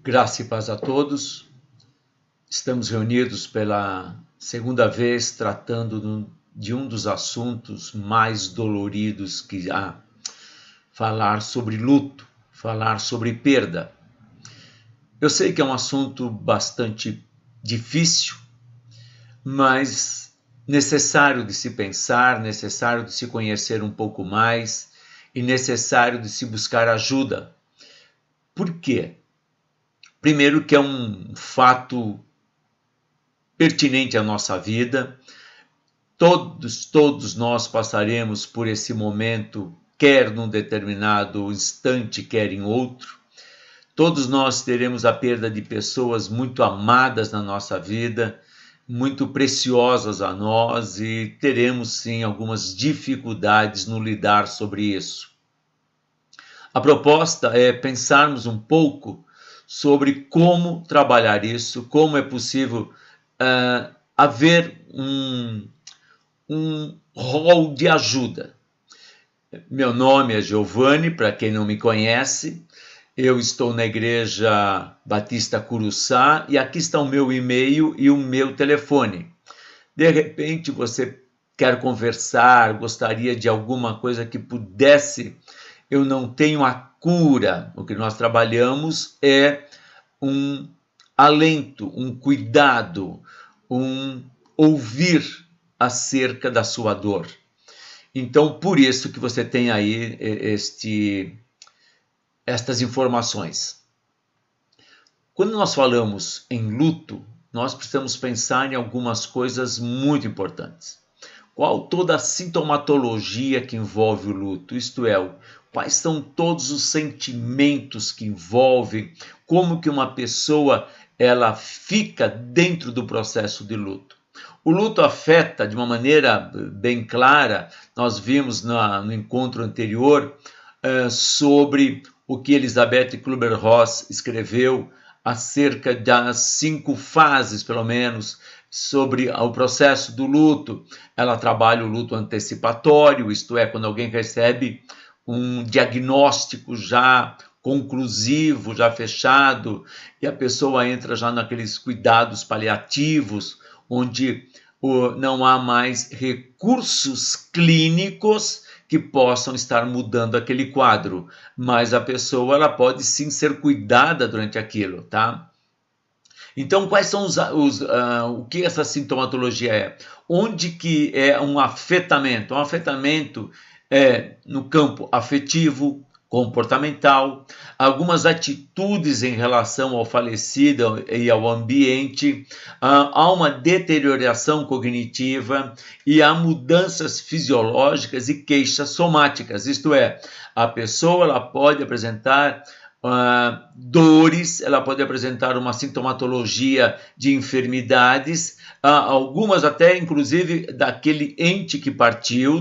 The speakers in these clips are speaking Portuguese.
Graça e paz a todos. Estamos reunidos pela segunda vez tratando de um dos assuntos mais doloridos que há, falar sobre luto, falar sobre perda. Eu sei que é um assunto bastante difícil, mas necessário de se pensar, necessário de se conhecer um pouco mais e necessário de se buscar ajuda. Por quê? Primeiro que é um fato pertinente à nossa vida. Todos nós passaremos por esse momento, quer num determinado instante, quer em outro. Todos nós teremos a perda de pessoas muito amadas na nossa vida, muito preciosas a nós, e teremos sim algumas dificuldades no lidar sobre isso. A proposta é pensarmos um pouco sobre como trabalhar isso, como é possível haver um rol de ajuda. Meu nome é Giovanni, para quem não me conhece. Eu estou na Igreja Batista Curuçá e aqui está o meu e-mail e o meu telefone. De repente você quer conversar, gostaria de alguma coisa que pudesse. Eu não tenho a cura. O que nós trabalhamos é um alento, um cuidado, um ouvir acerca da sua dor. Então, por isso que você tem aí estas informações. Quando nós falamos em luto, nós precisamos pensar em algumas coisas muito importantes. Qual toda a sintomatologia que envolve o luto, isto é, quais são todos os sentimentos que envolvem, como que uma pessoa ela fica dentro do processo de luto. O luto afeta de uma maneira bem clara, nós vimos no encontro anterior sobre o que Elizabeth Kübler-Ross escreveu acerca das 5 fases, pelo menos, sobre o processo do luto. Ela trabalha o luto antecipatório, isto é, quando alguém recebe um diagnóstico já conclusivo, já fechado, e a pessoa entra já naqueles cuidados paliativos, onde não há mais recursos clínicos que possam estar mudando aquele quadro, mas a pessoa ela pode sim ser cuidada durante aquilo, tá? Então, quais são o que essa sintomatologia é? Onde que é um afetamento? Um afetamento é no campo afetivo, comportamental, algumas atitudes em relação ao falecido e ao ambiente, há uma deterioração cognitiva e há mudanças fisiológicas e queixas somáticas, isto é, a pessoa ela pode apresentar dores, ela pode apresentar uma sintomatologia de enfermidades, algumas até inclusive daquele ente que partiu,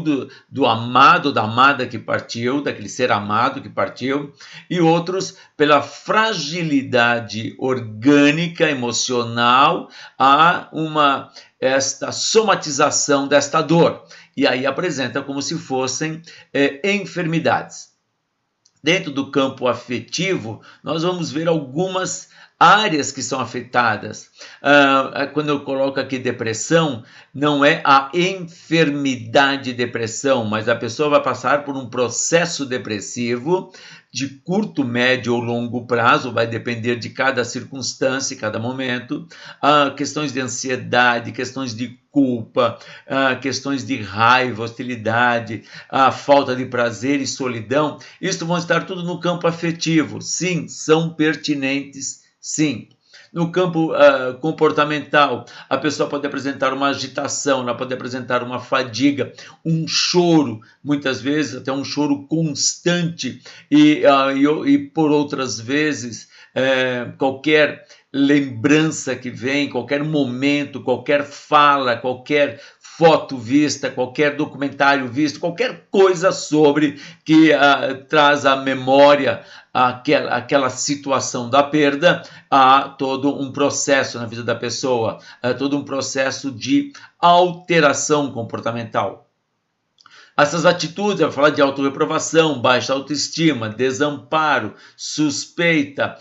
do amado, da amada que partiu, daquele ser amado que partiu, e outros pela fragilidade orgânica, emocional, há esta somatização desta dor, e aí apresenta como se fossem enfermidades. Dentro do campo afetivo, nós vamos ver algumas áreas que são afetadas. Quando eu coloco aqui depressão, não é a enfermidade depressão, mas a pessoa vai passar por um processo depressivo de curto, médio ou longo prazo, vai depender de cada circunstância, cada momento, questões de ansiedade, questões de culpa, questões de raiva, hostilidade, falta de prazer e solidão, isso vão estar tudo no campo afetivo. Sim, são pertinentes, sim. No campo comportamental, a pessoa pode apresentar uma agitação, ela pode apresentar uma fadiga, um choro, muitas vezes até um choro constante, e por outras vezes qualquer lembrança que vem, qualquer momento, qualquer fala, qualquer foto vista, qualquer documentário visto, qualquer coisa sobre que traz à memória aquela situação da perda, há todo um processo na vida da pessoa, há todo um processo de alteração comportamental. Essas atitudes, vai falar de autorreprovação, baixa autoestima, desamparo, suspeita,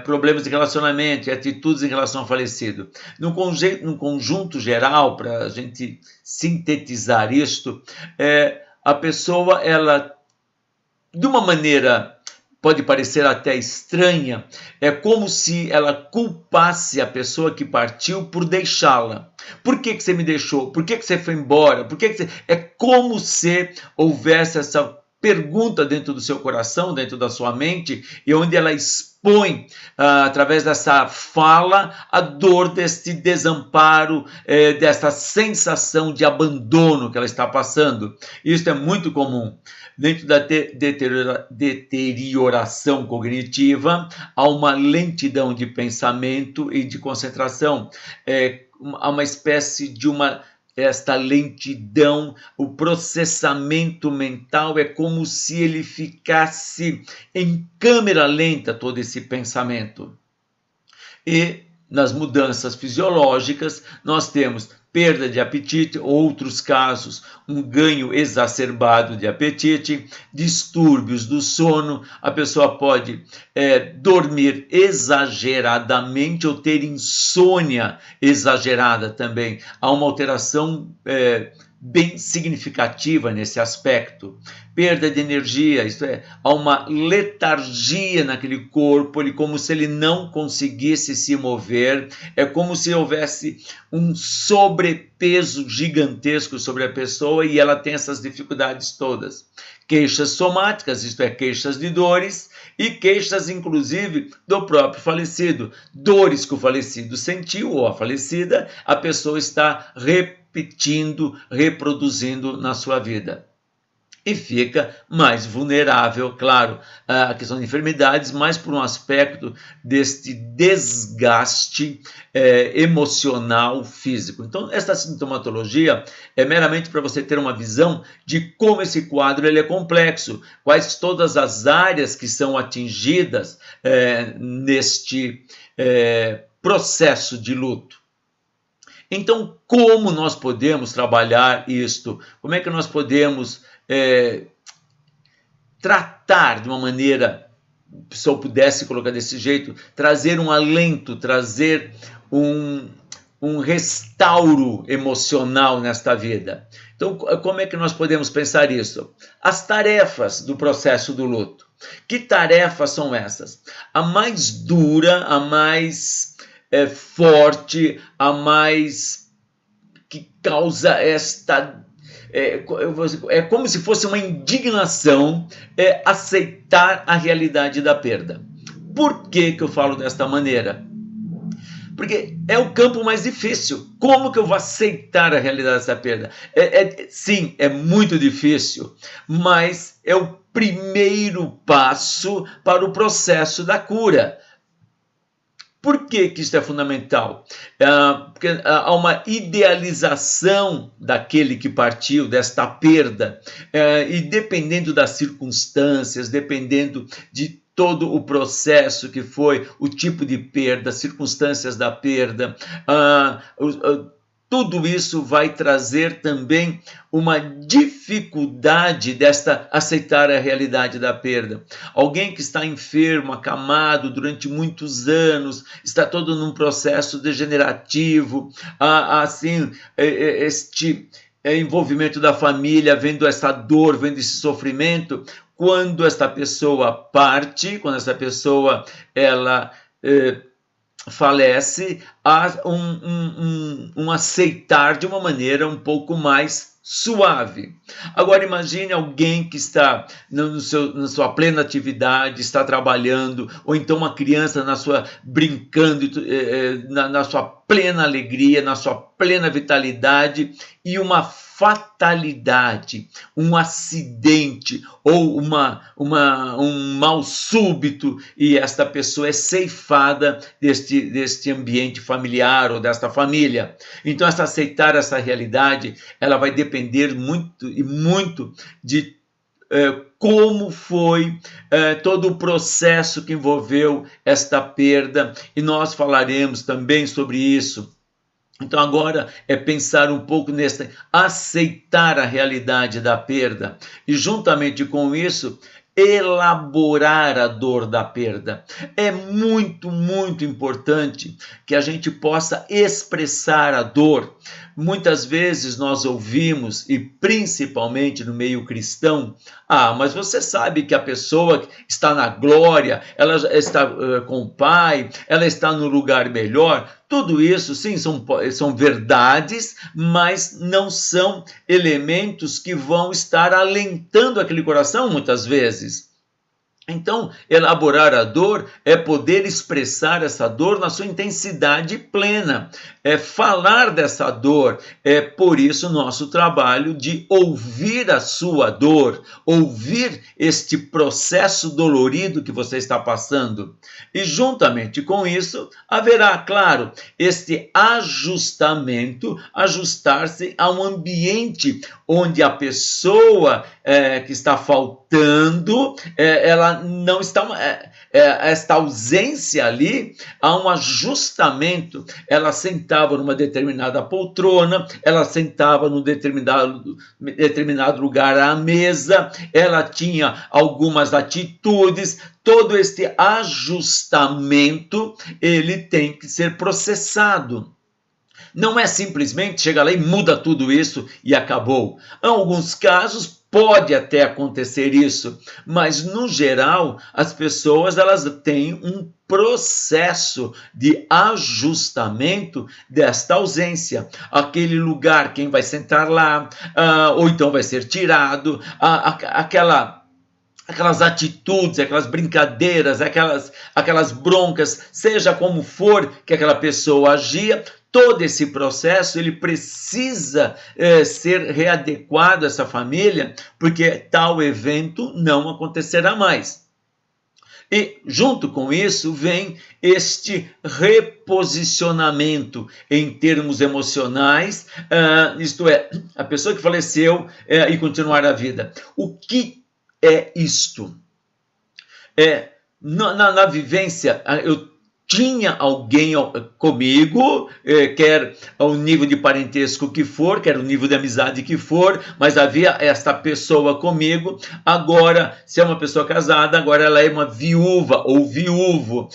problemas de relacionamento e atitudes em relação ao falecido. No conjunto geral, para a gente sintetizar isto, a pessoa, ela, de uma maneira, pode parecer até estranha, é como se ela culpasse a pessoa que partiu por deixá-la. Por que você me deixou? Por que você foi embora? Por que você... É como se houvesse essa pergunta dentro do seu coração, dentro da sua mente, e onde ela expõe, através dessa fala, a dor deste desamparo, dessa sensação de abandono que ela está passando. Isso é muito comum. Dentro da deterioração cognitiva, há uma lentidão de pensamento e de concentração. Há uma espécie de esta lentidão, o processamento mental é como se ele ficasse em câmera lenta, todo esse pensamento. E nas mudanças fisiológicas, nós temos perda de apetite, outros casos, um ganho exacerbado de apetite, distúrbios do sono, a pessoa pode dormir exageradamente ou ter insônia exagerada também. Há uma alteração bem significativa nesse aspecto. Perda de energia, isto é, há uma letargia naquele corpo, como se ele não conseguisse se mover, é como se houvesse um sobrepeso gigantesco sobre a pessoa e ela tem essas dificuldades todas. Queixas somáticas, isto é, queixas de dores e queixas, inclusive, do próprio falecido. Dores que o falecido sentiu ou a falecida, a pessoa está repetindo, reproduzindo na sua vida. E fica mais vulnerável, claro, à questão de enfermidades, mas por um aspecto deste desgaste emocional, físico. Então, essa sintomatologia é meramente para você ter uma visão de como esse quadro ele é complexo, quais todas as áreas que são atingidas neste processo de luto. Então, como nós podemos trabalhar isto? Como é que nós podemos tratar de uma maneira, se eu pudesse colocar desse jeito, trazer um alento, trazer um restauro emocional nesta vida? Então, como é que nós podemos pensar isso? As tarefas do processo do luto. Que tarefas são essas? A mais dura, a mais forte, a mais que causa esta... É como se fosse uma indignação aceitar a realidade da perda. Por que eu falo desta maneira? Porque é o campo mais difícil. Como que eu vou aceitar a realidade dessa perda? Sim, é muito difícil, mas é o primeiro passo para o processo da cura. Por que isso é fundamental? Porque há uma idealização daquele que partiu, desta perda, e dependendo das circunstâncias, dependendo de todo o processo que foi, o tipo de perda, as circunstâncias da perda, tudo isso vai trazer também uma dificuldade desta aceitar a realidade da perda. Alguém que está enfermo, acamado durante muitos anos, está todo num processo degenerativo, assim, este envolvimento da família, vendo essa dor, vendo esse sofrimento, quando esta pessoa parte, quando essa pessoa ela falece, há um aceitar de uma maneira um pouco mais suave. Agora imagine alguém que está na sua plena atividade, está trabalhando, ou então uma criança brincando, na sua plena alegria, na sua plena vitalidade, e uma fatalidade, um acidente ou um mal súbito, e esta pessoa é ceifada deste ambiente familiar ou desta família. Então, aceitar essa realidade, ela vai depender muito e muito de como foi todo o processo que envolveu esta perda, e nós falaremos também sobre isso Então agora é pensar um pouco nessa, aceitar a realidade da perda e juntamente com isso elaborar a dor da perda. É muito, muito importante que a gente possa expressar a dor. Muitas vezes nós ouvimos, e principalmente no meio cristão, mas você sabe que a pessoa está na glória, ela está com o Pai, ela está no lugar melhor. Tudo isso, sim, são verdades, mas não são elementos que vão estar alentando aquele coração muitas vezes. Então, elaborar a dor é poder expressar essa dor na sua intensidade plena, é falar dessa dor. É por isso nosso trabalho de ouvir a sua dor, ouvir este processo dolorido que você está passando. E juntamente com isso, haverá, claro, este ajustamento, ajustar-se a um ambiente onde a pessoa que está faltando, ela não está, esta ausência ali, há um ajustamento. Ela sentava numa determinada poltrona, ela sentava num determinado lugar à mesa, ela tinha algumas atitudes. Todo este ajustamento, ele tem que ser processado. Não é simplesmente chegar lá e muda tudo isso e acabou. Em alguns casos pode até acontecer isso, mas no geral as pessoas elas têm um processo de ajustamento desta ausência. Aquele lugar, quem vai sentar lá, ou então vai ser tirado, aquelas atitudes, aquelas brincadeiras, aquelas broncas, seja como for que aquela pessoa agia, todo esse processo ele precisa ser readequado a essa família, porque tal evento não acontecerá mais. E junto com isso vem este reposicionamento em termos emocionais, isto é, a pessoa que faleceu e continuar a vida. O que é isto? Na vivência, eu tinha alguém comigo, quer ao nível de parentesco que for, quer o nível de amizade que for, mas havia esta pessoa comigo. Agora, se é uma pessoa casada, agora ela é uma viúva ou viúvo.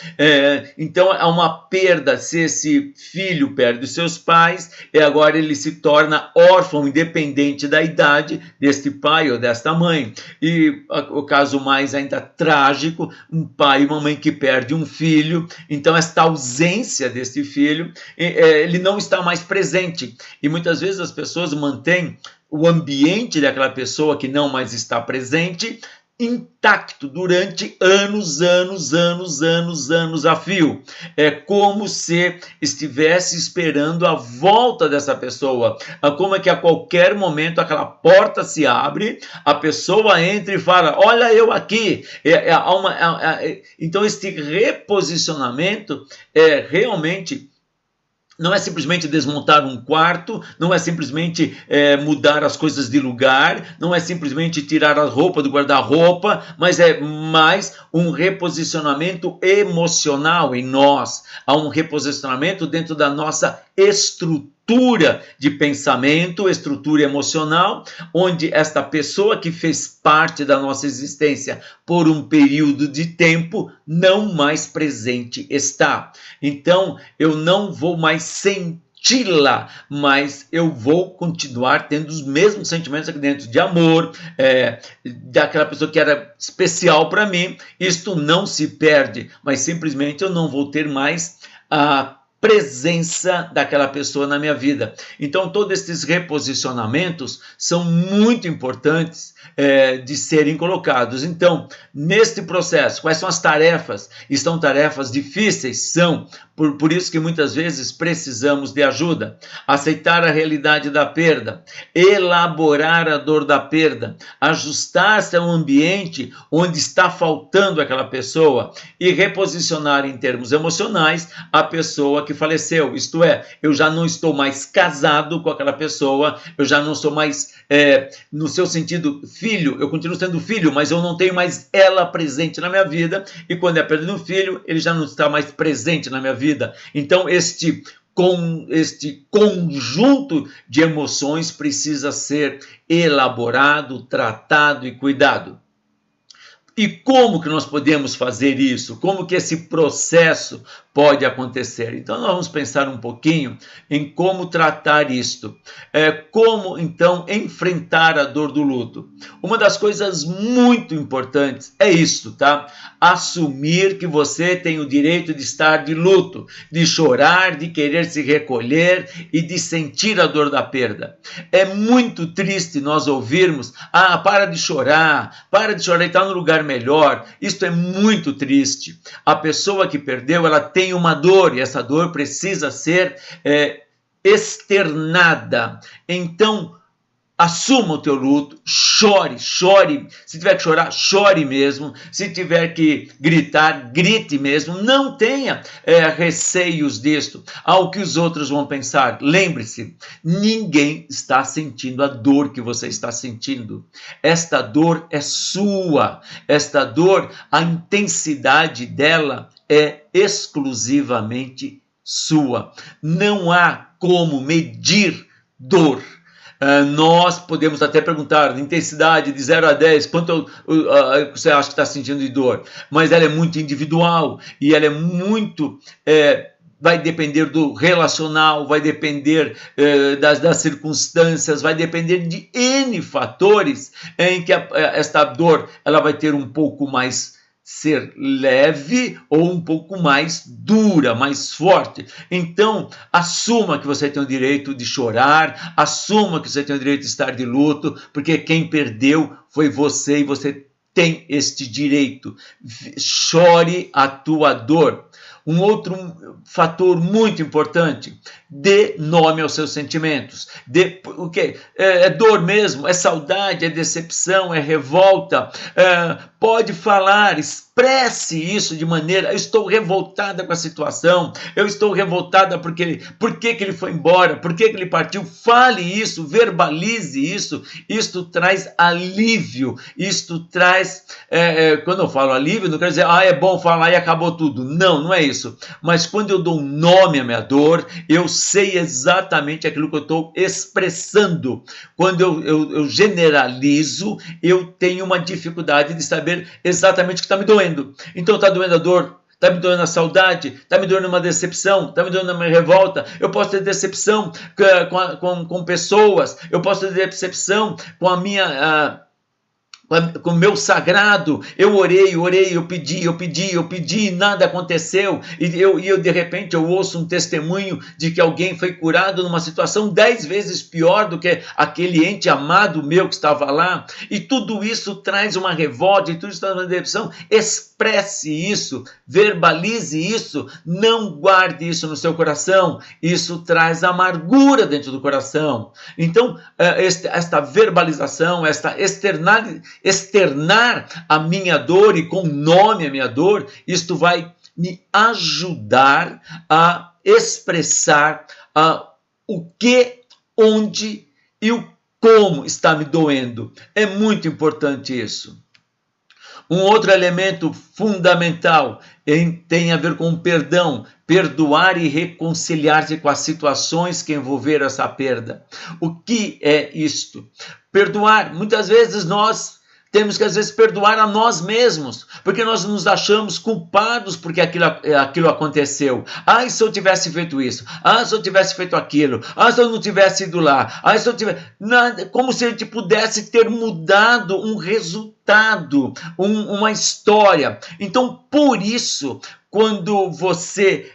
Então, há uma perda. Se esse filho perde os seus pais, e agora ele se torna órfão, independente da idade deste pai ou desta mãe. E o caso mais ainda trágico, um pai e uma mãe que perde um filho. Então, esta ausência desse filho, ele não está mais presente. E muitas vezes as pessoas mantêm o ambiente daquela pessoa que não mais está presente intacto durante anos a fio. É como se estivesse esperando a volta dessa pessoa. Como é que a qualquer momento aquela porta se abre, a pessoa entra e fala, olha eu aqui. Então este reposicionamento é realmente... Não é simplesmente desmontar um quarto, não é simplesmente mudar as coisas de lugar, não é simplesmente tirar a roupa do guarda-roupa, mas é mais um reposicionamento emocional em nós. Há um reposicionamento dentro da nossa estrutura de pensamento, estrutura emocional, onde esta pessoa que fez parte da nossa existência por um período de tempo não mais presente está. Então, eu não vou mais senti-la, mas eu vou continuar tendo os mesmos sentimentos aqui dentro de amor, daquela pessoa que era especial para mim. Isto não se perde, mas simplesmente eu não vou ter mais a presença daquela pessoa na minha vida. Então, todos esses reposicionamentos são muito importantes de serem colocados. Então, neste processo, quais são as tarefas? Estão tarefas difíceis? São. Por isso que muitas vezes precisamos de ajuda. Aceitar a realidade da perda, elaborar a dor da perda, ajustar-se ao ambiente onde está faltando aquela pessoa e reposicionar em termos emocionais a pessoa que faleceu. Isto é, eu já não estou mais casado com aquela pessoa, eu já não sou mais, no seu sentido, filho, eu continuo sendo filho, mas eu não tenho mais ela presente na minha vida, e quando é perdido um filho, ele já não está mais presente na minha vida. Então, este este conjunto de emoções precisa ser elaborado, tratado e cuidado. E como que nós podemos fazer isso? Como que esse processo pode acontecer? Então nós vamos pensar um pouquinho em como tratar isto. Como então enfrentar a dor do luto. Uma das coisas muito importantes é isso, tá? Assumir que você tem o direito de estar de luto, de chorar, de querer se recolher e de sentir a dor da perda. É muito triste nós ouvirmos, para de chorar e está no lugar melhor. Isto é muito triste. A pessoa que perdeu, ela tem uma dor e essa dor precisa ser externada. Então, assuma o teu luto, chore. Se tiver que chorar, chore mesmo. Se tiver que gritar, grite mesmo. Não tenha receios disto, ao que os outros vão pensar. Lembre-se, ninguém está sentindo a dor que você está sentindo. Esta dor é sua. Esta dor, a intensidade dela é exclusivamente sua. Não há como medir dor. Nós podemos até perguntar, intensidade de 0 a 10, quanto você acha que está sentindo de dor? Mas ela é muito individual e ela é muito... vai depender do relacional, vai depender das circunstâncias, vai depender de N fatores em que esta dor ela vai ter um pouco mais ser leve ou um pouco mais dura, mais forte. Então, assuma que você tem o direito de chorar, assuma que você tem o direito de estar de luto, porque quem perdeu foi você e você tem este direito. Chore a tua dor. Um outro fator muito importante, dê nome aos seus sentimentos. O que é dor mesmo, é saudade, é decepção, é revolta. Pode falar, expresse isso de maneira, eu estou revoltada com a situação, eu estou revoltada por que ele foi embora, por que ele partiu. Fale isso, verbalize isso. Isto traz alívio, isto traz, quando eu falo alívio, não quero dizer, é bom falar e acabou tudo. Não é isso. Mas quando eu dou um nome à minha dor, eu sei exatamente aquilo que eu estou expressando. Quando eu generalizo, eu tenho uma dificuldade de saber exatamente o que está me doendo. Então está doendo a dor, está me doendo a saudade, está me doendo uma decepção, está me doendo uma revolta. Eu posso ter decepção com pessoas, eu posso ter decepção com a minha... com o meu sagrado. Eu orei, eu pedi, e nada aconteceu, e eu de repente eu ouço um testemunho de que alguém foi curado numa situação 10 vezes pior do que aquele ente amado meu que estava lá, e tudo isso traz uma revolta, e tudo isso traz uma decepção. Expresse isso, verbalize isso, não guarde isso no seu coração, isso traz amargura dentro do coração. Então, esta verbalização, esta externar a minha dor e com nome a minha dor, isto vai me ajudar a expressar o que, onde e o como está me doendo. É muito importante isso. Um outro elemento fundamental tem a ver com o perdão, perdoar e reconciliar-se com as situações que envolveram essa perda. O que é isto? Perdoar, muitas vezes nós temos que às vezes perdoar a nós mesmos, porque nós nos achamos culpados porque aquilo aconteceu. Se eu tivesse feito isso, se eu tivesse feito aquilo, se eu não tivesse ido lá, se eu tivesse... Nada, como se a gente pudesse ter mudado um resultado, uma história. Então, por isso, quando você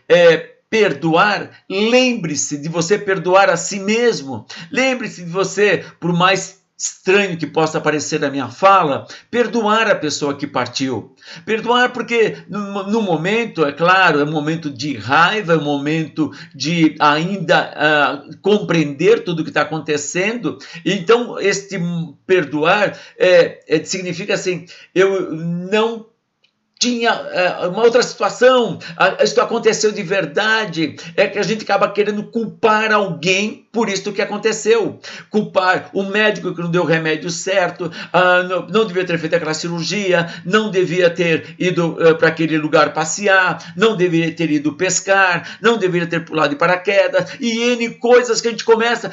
perdoar, lembre-se de você perdoar a si mesmo. Lembre-se de você, por mais estranho que possa parecer a minha fala, perdoar a pessoa que partiu. Perdoar porque no momento, é claro, é um momento de raiva, é um momento de ainda compreender tudo o que está acontecendo. Então, este perdoar significa assim, eu não tinha uma outra situação, isto aconteceu de verdade. É que a gente acaba querendo culpar alguém por isso que aconteceu. Culpar o médico que não deu o remédio certo, não devia ter feito aquela cirurgia, não devia ter ido para aquele lugar passear, não deveria ter ido pescar, não deveria ter pulado de paraquedas, e N coisas que a gente começa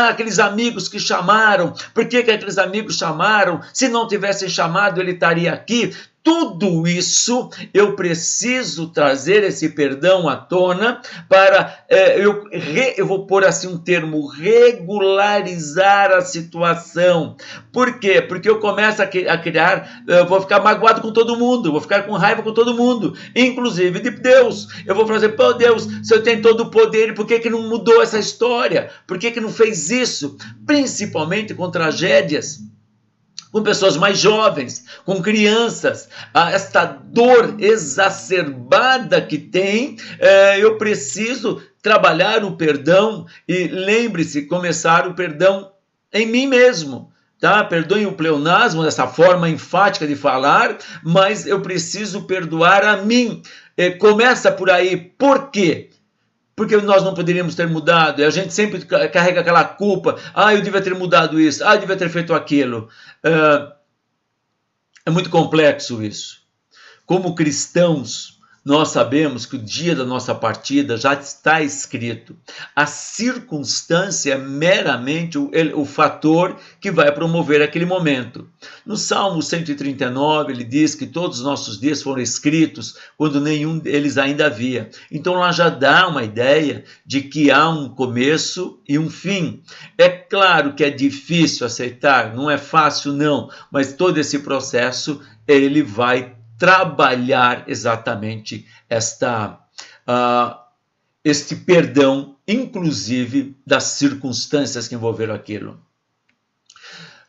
aqueles amigos que chamaram, por que aqueles amigos chamaram? Se não tivessem chamado, ele estaria aqui. Tudo isso eu preciso trazer esse perdão à tona para, eu vou pôr assim um termo, regularizar a situação. Por quê? Porque eu começo a criar, eu vou ficar magoado com todo mundo, vou ficar com raiva com todo mundo, inclusive de Deus. Eu vou fazer, pô Deus, se eu tenho todo o poder, por que não mudou essa história? Por que não fez isso? Principalmente com tragédias, com pessoas mais jovens, com crianças, esta dor exacerbada que tem, eu preciso trabalhar o perdão e lembre-se, começar o perdão em mim mesmo. Tá? Perdoem o pleonasmo, essa forma enfática de falar, mas eu preciso perdoar a mim. Começa por aí. Por quê? Porque nós não poderíamos ter mudado, e a gente sempre carrega aquela culpa, eu devia ter mudado isso, eu devia ter feito aquilo. É muito complexo isso. Como cristãos, nós sabemos que o dia da nossa partida já está escrito. A circunstância é meramente o fator que vai promover aquele momento. No Salmo 139, ele diz que todos os nossos dias foram escritos quando nenhum deles ainda havia. Então lá já dá uma ideia de que há um começo e um fim. É claro que é difícil aceitar, não é fácil não, mas todo esse processo ele vai trabalhar exatamente este perdão, inclusive das circunstâncias que envolveram aquilo.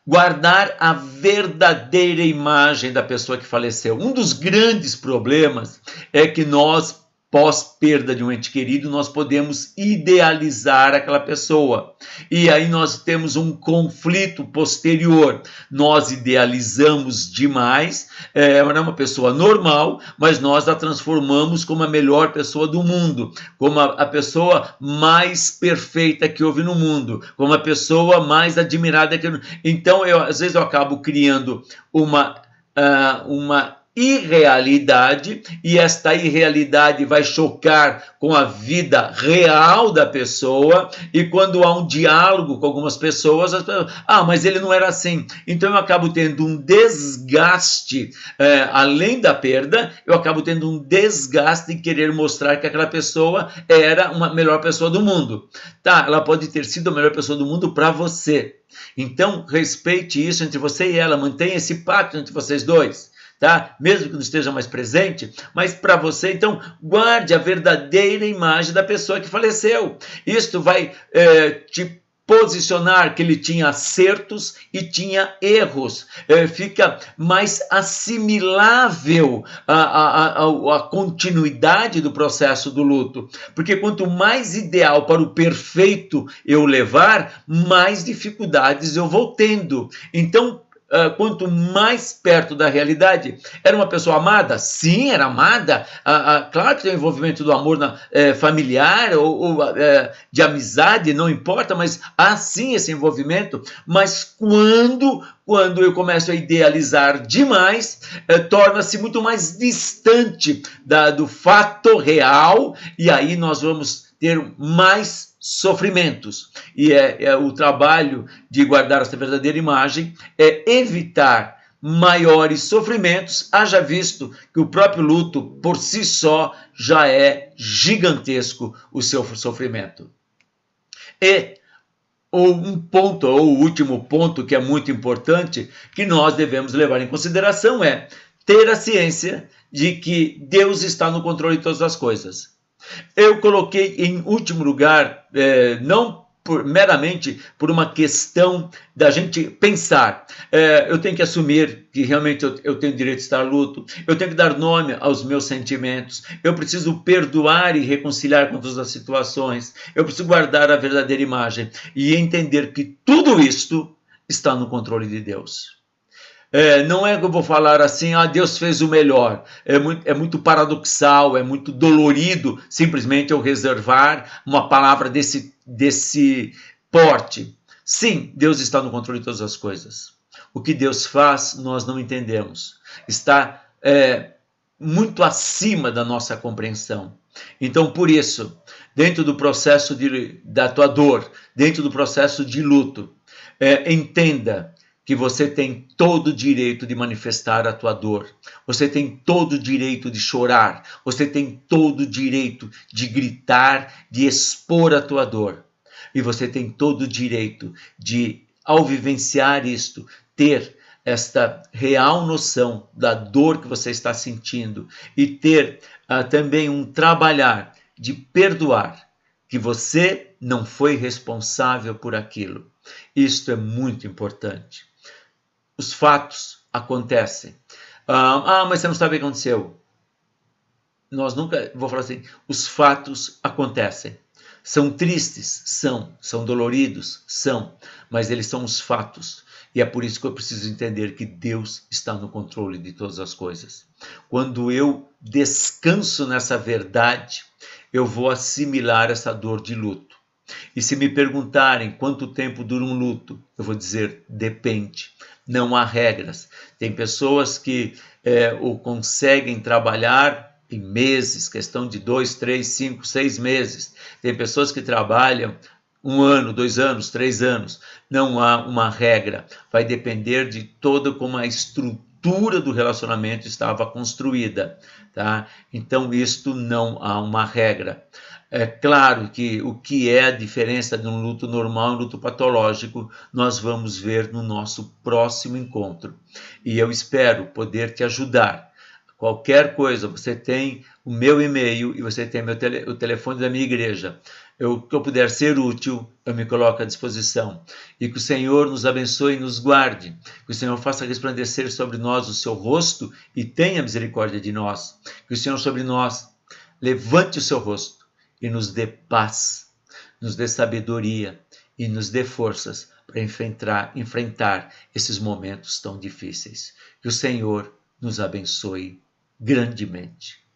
Guardar a verdadeira imagem da pessoa que faleceu. Um dos grandes problemas é que nós, pós perda de um ente querido, nós podemos idealizar aquela pessoa. E aí nós temos um conflito posterior. Nós idealizamos demais, era uma pessoa normal, mas nós a transformamos como a melhor pessoa do mundo, como a pessoa mais perfeita que houve no mundo, como a pessoa mais admirada que... Então, às vezes eu acabo criando uma irrealidade, e esta irrealidade vai chocar com a vida real da pessoa, e quando há um diálogo com algumas pessoas, as pessoas, mas ele não era assim. Então eu acabo tendo um desgaste, além da perda, eu acabo tendo um desgaste em querer mostrar que aquela pessoa era uma melhor pessoa do mundo. Tá, ela pode ter sido a melhor pessoa do mundo para você. Então respeite isso entre você e ela, mantenha esse pacto entre vocês dois. Tá? Mesmo que não esteja mais presente, mas para você, então, guarde a verdadeira imagem da pessoa que faleceu. Isto vai te posicionar que ele tinha acertos e tinha erros. Fica mais assimilável a continuidade do processo do luto. Porque quanto mais ideal para o perfeito eu levar, mais dificuldades eu vou tendo. Então, quanto mais perto da realidade. Era uma pessoa amada? Sim, era amada. Claro que tem o envolvimento do amor familiar ou de amizade, não importa, mas há sim esse envolvimento. Mas quando eu começo a idealizar demais, torna-se muito mais distante do fato real, e aí nós vamos ter mais sofrimentos. E o trabalho de guardar essa verdadeira imagem é evitar maiores sofrimentos, haja visto que o próprio luto por si só já é gigantesco o seu sofrimento. E o último ponto que é muito importante, que nós devemos levar em consideração é ter a ciência de que Deus está no controle de todas as coisas. Eu coloquei em último lugar, não meramente por uma questão da gente pensar. Eu tenho que assumir que realmente eu tenho direito de estar luto, eu tenho que dar nome aos meus sentimentos, eu preciso perdoar e reconciliar com todas as situações, eu preciso guardar a verdadeira imagem e entender que tudo isto está no controle de Deus. Não é que eu vou falar assim, Deus fez o melhor. É muito paradoxal, é muito dolorido simplesmente eu reservar uma palavra desse porte. Sim, Deus está no controle de todas as coisas. O que Deus faz, nós não entendemos. Está muito acima da nossa compreensão. Então, por isso, dentro do processo da tua dor, dentro do processo de luto, entenda que você tem todo o direito de manifestar a tua dor. Você tem todo o direito de chorar. Você tem todo o direito de gritar, de expor a tua dor. E você tem todo o direito de, ao vivenciar isto, ter esta real noção da dor que você está sentindo e ter também um trabalhar de perdoar, que você não foi responsável por aquilo. Isto é muito importante. Os fatos acontecem. Mas você não sabe o que aconteceu. Nós nunca, vou falar assim, os fatos acontecem. São tristes? São doloridos? São, mas eles são os fatos. E é por isso que eu preciso entender que Deus está no controle de todas as coisas. Quando eu descanso nessa verdade, eu vou assimilar essa dor de luto. E se me perguntarem quanto tempo dura um luto, eu vou dizer, depende. Não há regras. Tem pessoas que o conseguem trabalhar em meses, questão de 2, 3, 5, 6 meses. Tem pessoas que trabalham 1 ano, 2 anos, 3 anos. Não há uma regra. Vai depender de toda como a estrutura do relacionamento estava construída, tá? Então, isto não há uma regra. É claro que o que é a diferença de um luto normal e um luto patológico, nós vamos ver no nosso próximo encontro. E eu espero poder te ajudar. Qualquer coisa, você tem o meu e-mail e você tem o telefone da minha igreja. O que eu puder ser útil, eu me coloco à disposição. E que o Senhor nos abençoe e nos guarde. Que o Senhor faça resplandecer sobre nós o seu rosto e tenha misericórdia de nós. Que o Senhor sobre nós levante o seu rosto e nos dê paz, nos dê sabedoria e nos dê forças para enfrentar esses momentos tão difíceis. Que o Senhor nos abençoe grandemente.